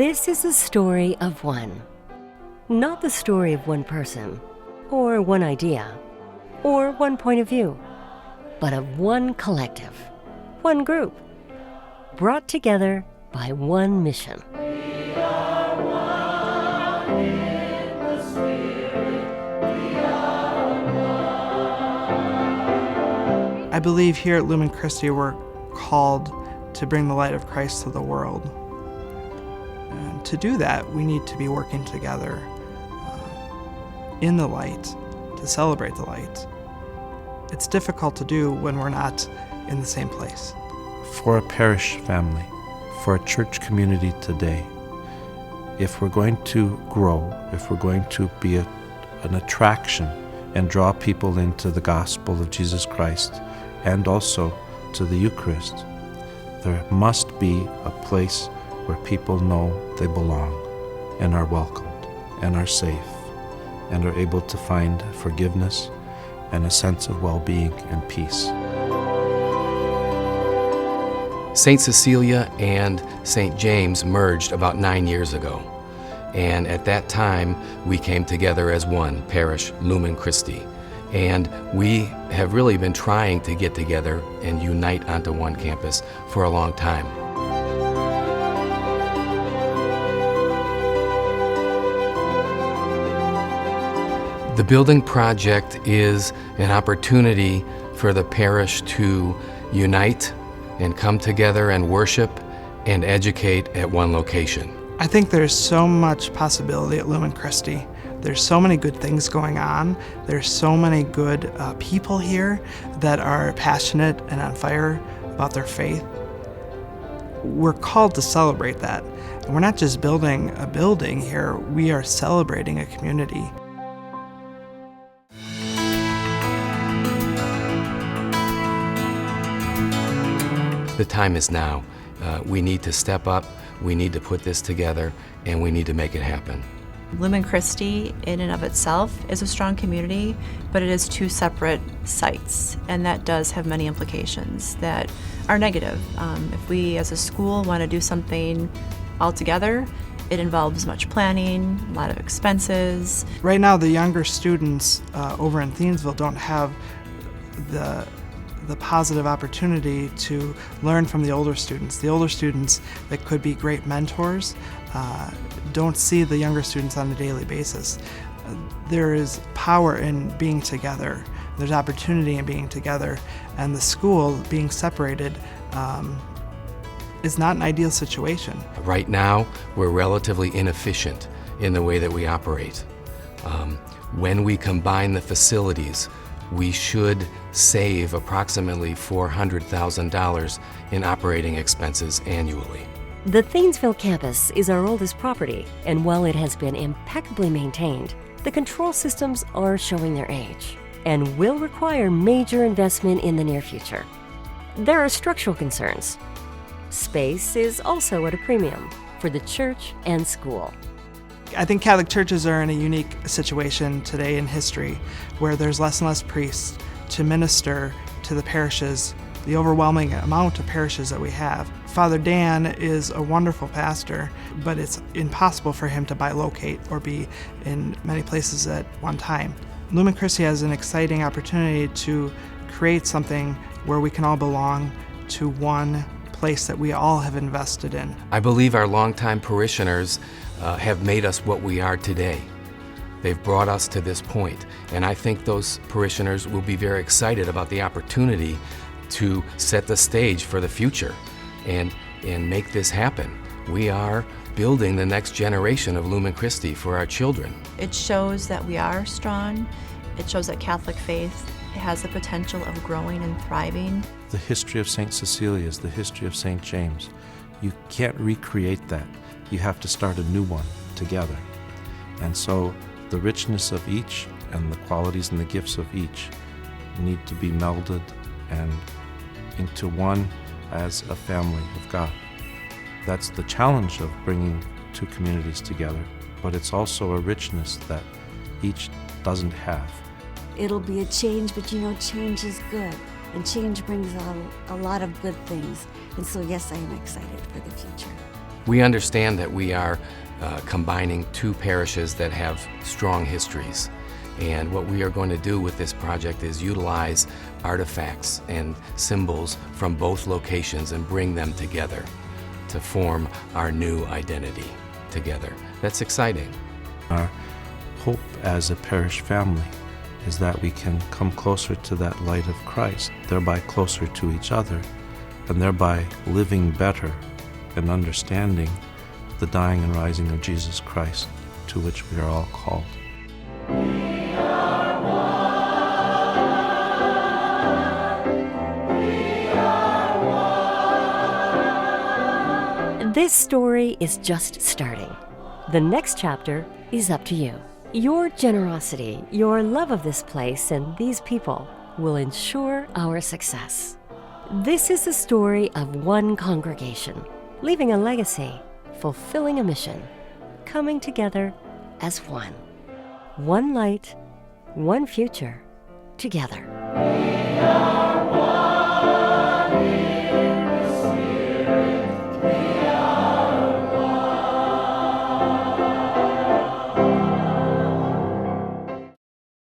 This is the story of one. Not the story of one person, or one idea, or one point of view, but of one collective, one group, brought together by one mission. I believe here at Lumen Christi we're called to bring the light of Christ to the world. And to do that, we need to be working together in the light, to celebrate the light. It's difficult to do when we're not in the same place. For a parish family, for a church community today, if we're going to grow, if we're going to be an attraction and draw people into the gospel of Jesus Christ and also to the Eucharist, there must be a place where people know they belong and are welcomed and are safe and are able to find forgiveness and a sense of well-being and peace. St. Cecilia and St. James merged about 9 years ago. And at that time, we came together as one parish, Lumen Christi. And we have really been trying to get together and unite onto one campus for a long time. The building project is an opportunity for the parish to unite and come together and worship and educate at one location. I think there's so much possibility at Lumen Christi. There's so many good things going on. There's so many good people here that are passionate and on fire about their faith. We're called to celebrate that. And we're not just building a building here, we are celebrating a community. The time is now. We need to step up, we need to put this together, and we need to make it happen. Lumen Christi, in and of itself, is a strong community, but it is two separate sites, and that does have many implications that are negative. If we as a school want to do something all together, it involves much planning, a lot of expenses. Right now, the younger students over in Thiensville don't have the positive opportunity to learn from the older students. The older students that could be great mentors don't see the younger students on a daily basis. There is power in being together. There's opportunity in being together, and the school being separated is not an ideal situation. Right now, we're relatively inefficient in the way that we operate. When we combine the facilities, we should save approximately $400,000 in operating expenses annually. The Thiensville campus is our oldest property, and while it has been impeccably maintained, the control systems are showing their age and will require major investment in the near future. There are structural concerns. Space is also at a premium for the church and school. I think Catholic churches are in a unique situation today in history where there's less and less priests to minister to the parishes, the overwhelming amount of parishes that we have. Father Dan is a wonderful pastor, but it's impossible for him to bilocate or be in many places at one time. Lumen Christi has an exciting opportunity to create something where we can all belong to one place that we all have invested in. I believe our longtime parishioners have made us what we are today. They've brought us to this point, and I think those parishioners will be very excited about the opportunity to set the stage for the future and make this happen. We are building the next generation of Lumen Christi for our children. It shows that we are strong. It shows that Catholic faith has the potential of growing and thriving. The history of St. Cecilia is the history of St. James. You can't recreate that. You have to start a new one together. And so the richness of each and the qualities and the gifts of each need to be melded and into one as a family of God. That's the challenge of bringing two communities together, but it's also a richness that each doesn't have. It'll be a change, but change is good, and change brings a lot of good things. And so yes, I am excited for the future. We understand that we are combining two parishes that have strong histories. And what we are going to do with this project is utilize artifacts and symbols from both locations and bring them together to form our new identity together. That's exciting. Our hope as a parish family is that we can come closer to that light of Christ, thereby closer to each other, and thereby living better and understanding the dying and rising of Jesus Christ, to which we are all called. This story is just starting. The next chapter is up to you. Your generosity, your love of this place and these people will ensure our success. This is the story of one congregation, leaving a legacy, fulfilling a mission, coming together as one. One light, one future, together.